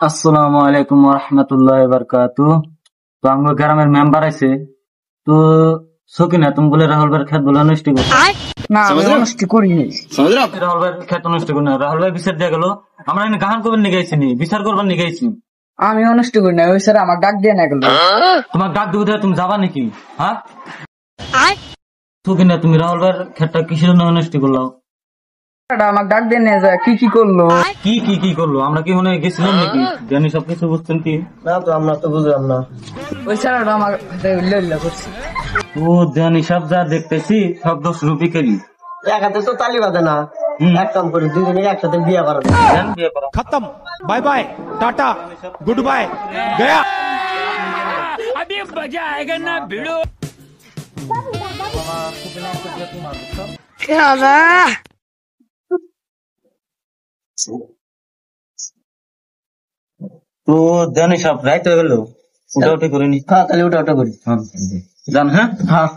আসসালামু আলাইকুম রহমতুল্লাহ বারকাতু। তো আমার গ্রামের মেম্বার আছে, তো সকিনা তুমি বলে রাহুল ভাইয়ের খেত বলে নষ্ট করছো। না আমি নষ্ট করিনি। রাহুল ভাইয়ের খেত নষ্ট করি না, রাহুল ভাই বিচার দিয়ে গেল। আমরা এখানে গাহান করবেন নিগাইছি নি, বিচার করবার নিগাইছি। আমি নষ্ট করি না, ওই স্যার আমার ডাক দিয়ে না গেল। তোমার ডাক দেবো তুমি যাবা নাকি? হ্যাঁ সকিনা, তুমি রাহুল ভাইয়ের খেতটা কিসের জন্য নষ্ট করলো? আমার ডাক দিয়ে নিয়ে যায় কি কি করলো। কি কি কি করলো? আমরা কি মনে হয় গেছিলাম নাকি? জানি সবকিছু বুঝছেন কি না তো আমরা তো বুঝলাম না। ওই স্যার আমার হাতে উল্লে উল্লে করছে। ও জানি সব যা দেখতেছি সব দোষ রুপিকেরই। একাতে তো তালি বাঁধে না, এক কাম করি দুজনে একসাথে বিয়ে করা বিয়ে করা खत्म। Bye bye tata good bye गया। अभी मजा आएगा ना भिड़ो। তো জানি সব রাইট হয়ে গেল, ওটা উঠে করিনি। হ্যাঁ তাহলে ওটা করি। জান হ্যাঁ হ্যাঁ